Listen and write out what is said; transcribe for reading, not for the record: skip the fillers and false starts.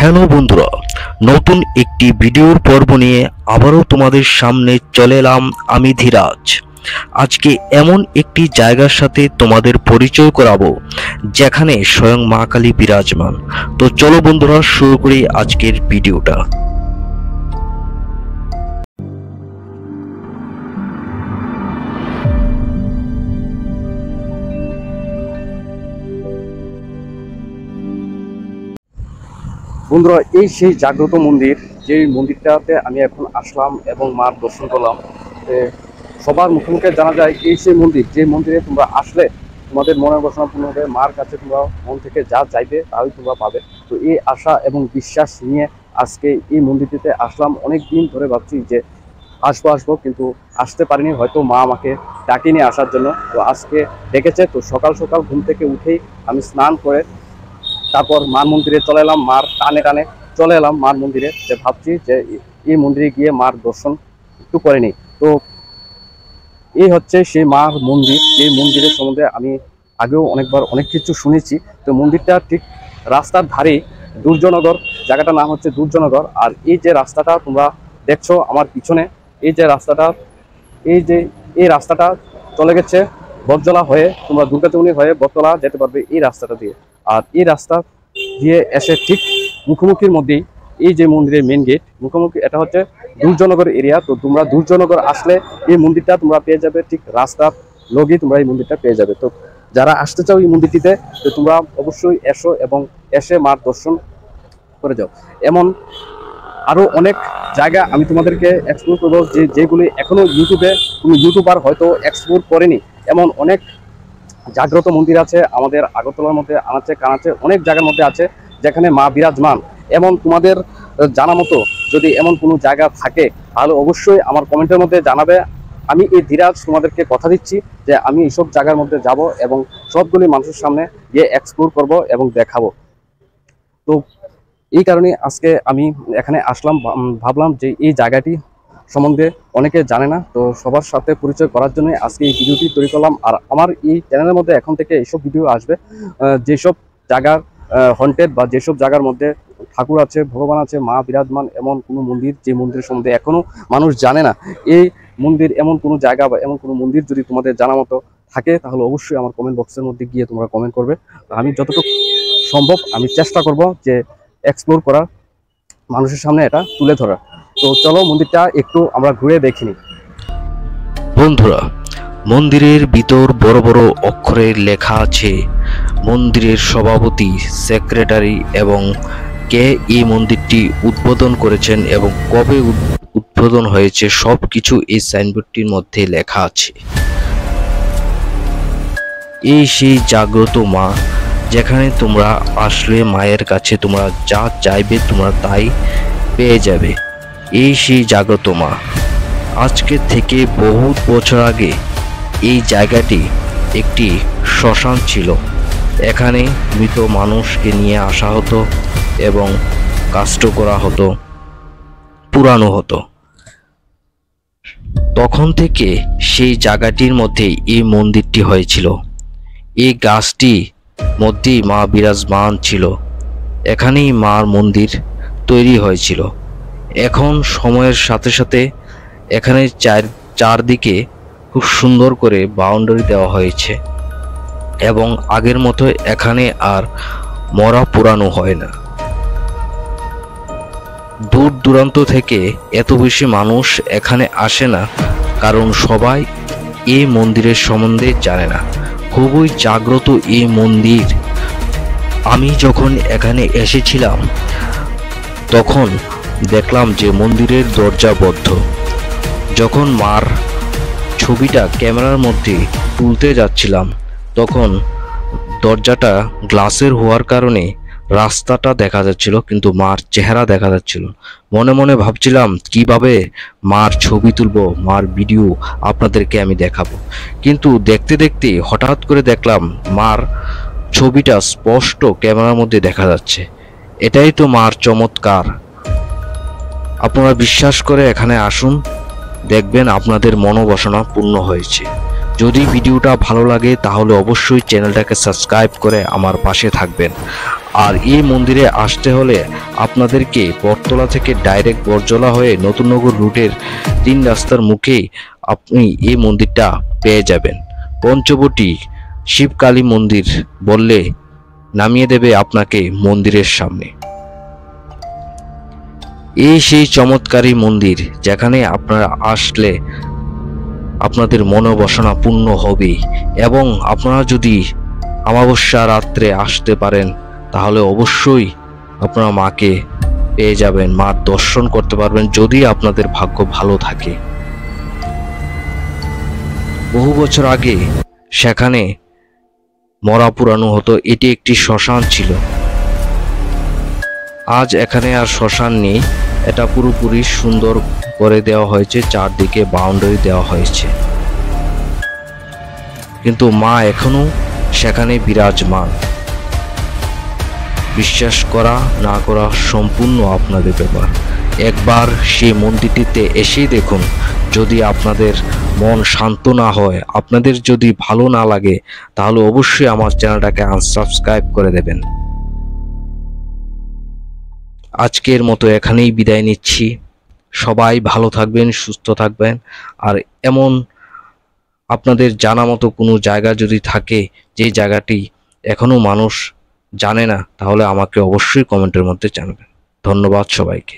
Hello বন্ধুরা, নতুন একটি ভিডিওর পর্ব নিয়ে আবারও তোমাদের সামনে চলে এলাম আমি ধীরাজ। আজকে এমন একটি জায়গার সাথে তোমাদের পরিচয় করাবো যেখানে স্বয়ং মা কালী বিরাজমান। তো চলো বন্ধুরা, শুরু করি আজকের ভিডিওটা। বন্ধুরা, এই সেই জাগ্রত মন্দির, যে মন্দিরটাতে আমি এখন আসলাম এবং মার দর্শন করলাম। সবার মুখে মুখে জানা যায় এই সেই মন্দির, যে মন্দিরে তোমরা আসলে তোমাদের মনের বাসনা পূর্ণ হবে, মার কাছে তোমরা মন থেকে যা চাইবে তাই তোমরা পাবে। তো এই আশা এবং বিশ্বাস নিয়ে আজকে এই মন্দিরটিতে আসলাম। অনেক দিন ধরে ভাবছি যে আসবো, কিন্তু আসতে পারিনি, হয়তো মা আমাকে ডাকিয়ে নিয়ে আসার জন্য। তো আজকে ডেকেছে, তো সকাল সকাল ঘুম থেকে উঠেই আমি স্নান করে তারপর মার মন্দিরে চলে এলাম। মার টানে টানে চলে এলাম মার মন্দিরে, যে ভাবছি যে এই মন্দিরে গিয়ে মার দর্শন একটু করে নিই। তো এই হচ্ছে সেই মার মন্দির। এই মন্দিরের সম্বন্ধে আমি আগেও অনেকবার অনেক কিছু শুনেছি। তো মন্দিরটা ঠিক রাস্তার ধারেই, দুর্জনগর, জায়গাটার নাম হচ্ছে দুর্জনগর। আর এই যে রাস্তাটা তোমরা দেখছো আমার পিছনে, এই যে রাস্তাটা, এই রাস্তাটা চলে গেছে বটজলা হয়ে, তোমরা দুর্গাচৌনি হয়ে বটতলা যেতে পারবে এই রাস্তাটা দিয়ে। আর এই রাস্তা দিয়ে এসে ঠিক মুখোমুখির মধ্যেই এই যে মন্দিরের মেন গেট, মুখোমুখি এটা হচ্ছে দুর্জনগর এরিয়া। তো তোমরা দুর্জনগর আসলে এই মন্দিরটা তোমরা পেয়ে যাবে, ঠিক রাস্তার লগেই তোমরা এই মন্দিরটা পেয়ে যাবে। তো যারা আসতে চাও এই মন্দিরটিতে, তো তোমরা অবশ্যই এসো এবং এসে মার দর্শন করে যাও। এমন আরো অনেক জায়গা আমি তোমাদেরকে এক্সপ্লোর করবো, যেগুলি এখনো ইউটিউবে কোনো ইউটিউবার হয়তো এক্সপ্লোর করেনি। এমন অনেক জাগ্রত মন্দির আছে আমাদের আগরতলার মধ্যে, আনাচে কানাচে অনেক জায়গার মধ্যে আছে যেখানে মা বিরাজমান। এমন তোমাদের জানা মতো যদি এমন কোনো জায়গা থাকে তাহলে অবশ্যই আমার কমেন্টের মধ্যে জানাবে। আমি এই ধীরাজ তোমাদেরকে কথা দিচ্ছি যে আমি এইসব জায়গার মধ্যে যাব এবং সবগুলি মানুষের সামনে গিয়ে এক্সপ্লোর করব এবং দেখাবো। তো এই কারণে আজকে আমি এখানে আসলাম, ভাবলাম যে এই জায়গাটি সম্বন্ধে অনেকে জানে না, তো সবার সাথে পরিচয় করার জন্য আজকে এই ভিডিওটি তৈরি করলাম। আর আমার এই চ্যানেলের মধ্যে এখন থেকে এইসব ভিডিও আসবে, যেসব জায়গার হন্টেড বা যেসব জায়গার মধ্যে ঠাকুর আছে, ভগবান আছে, মা বিরাজমান, এমন কোনো মন্দির, যে মন্দিরের সম্বন্ধে এখনো মানুষ জানে না, এই মন্দির, এমন কোনো জায়গা বা এমন কোনো মন্দির যদি তোমাদের জানা মতো থাকে তাহলে অবশ্যই আমার কমেন্ট বক্সের মধ্যে গিয়ে তোমরা কমেন্ট করবে। আমি যতটুকু সম্ভব আমি চেষ্টা করব যে এক্সপ্লোর করার, মানুষের সামনে এটা তুলে ধরার। তো চলো মন্দিরটা একটু আমরা ঘুরে দেখিনি। বন্ধুরা, মন্দিরের ভিতর বড় বড় অক্ষরে লেখা আছে মন্দিরের সভাপতি, সেক্রেটারি এবং কে এই মন্দিরটি উদ্বোধন করেছেন এবং কবে উদ্বোধন হয়েছে, সব কিছু এই সাইনবোর্ডটির মধ্যে লেখা আছে। এই সেই জাগ্রত মা, যেখানে তোমরা আসলে মায়ের কাছে তোমরা যা চাইবে তোমরা তাই পেয়ে যাবে। এই সেই জাগ্রত মা। আজকে থেকে বহু বছর আগে এই জায়গাটি একটি শ্মশান ছিল। এখানে মৃত মানুষকে নিয়ে আসা হতো এবং কাষ্ট করা হতো, পুরানো হতো। তখন থেকে সেই জায়গাটির মধ্যে এই মন্দিরটি হয়েছিল। এই গাছটি মধ্যেই মা বিরাজমান ছিল, এখানেই মার মন্দির তৈরি হয়েছিল। এখন সময়ের সাথে সাথে এখানে চারদিকে খুব সুন্দর করে বাউন্ডারি দেওয়া হয়েছে এবং আগের মতো এখানে আর মরা পুরানো হয় না। দূর দূরান্ত থেকে এত বেশি মানুষ এখানে আসে না, কারণ সবাই এই মন্দিরের সম্বন্ধে জানে না। খুবই জাগ্রত এই মন্দির। আমি যখন এখানে এসেছিলাম তখন দেখলাম যে মন্দিরের দরজা বদ্ধ। যখন মার ছবিটা ক্যামেরার মধ্যে তুলতে যাচ্ছিলাম তখন দরজাটা গ্লাসের হওয়ার কারণে রাস্তাটা দেখা যাচ্ছিল, কিন্তু মার চেহারা দেখা যাচ্ছিল। মনে মনে ভাবছিলাম কিভাবে মার ছবি তুলবো, মার ভিডিও আপনাদেরকে আমি দেখাবো। কিন্তু দেখতে দেখতে হঠাৎ করে দেখলাম মার ছবিটা স্পষ্ট ক্যামেরার মধ্যে দেখা যাচ্ছে। এটাই তো মার চমৎকার। আপনারা বিশ্বাস করে এখানে আসুন, দেখবেন আপনাদের মনোবাসনা পূর্ণ হয়েছে। যদি ভিডিওটা ভালো লাগে তাহলে অবশ্যই চ্যানেলটাকে সাবস্ক্রাইব করে আমার পাশে থাকবেন। আর এই মন্দিরে আসতে হলে আপনাদেরকে বটতলা থেকে ডাইরেক্ট বরজলা হয়ে নতুননগর রুটের 3 রাস্তার মুখেই আপনি এই মন্দিরটা পেয়ে যাবেন। পঞ্চবটী শিবকালী মন্দির বললে নামিয়ে দেবে আপনাকে মন্দিরের সামনে। এই সেই চমৎকারী মন্দির যেখানে আপনারা আসলে আপনাদের মনোবাসনা পূর্ণ হবে, এবং আপনারা যদি অমাবস্যা রাত্রে আসতে পারেন তাহলে অবশ্যই আপনারা মাকে পেয়ে যাবেন, মার দর্শন করতে পারবেন যদি আপনাদের ভাগ্য ভালো থাকে। বহু বছর আগে সেখানে মরা পুরানো হতো, এটি একটি শ্মশান ছিল। আজ এখানে আর শ্মশান নেই, এটা পুরোপুরি সুন্দর করে দেওয়া হয়েছে, চারদিকে বাউন্ডারি দেওয়া হয়েছে, কিন্তু মা এখনো সেখানে বিরাজমান। বিশ্বাস করা না করা সম্পূর্ণ আপনাদের ব্যাপার। একবার সেই মন্দিরটিতে এসেই দেখুন, যদি আপনাদের মন শান্ত না হয়, আপনাদের যদি ভালো না লাগে, তাহলে অবশ্যই আমার চ্যানেলটাকে আনসাবস্ক্রাইব করে দেবেন। আজকের মতো এখানেই বিদায় নিচ্ছি। সবাই ভালো থাকবেন, সুস্থ থাকবেন। আর এমন আপনাদের জানা মতো কোনো জায়গা যদি থাকে যে জায়গাটি এখনো মানুষ জানে না, তাহলে আমাকে অবশ্যই কমেন্টের মধ্যে জানাবেন। ধন্যবাদ সবাইকে।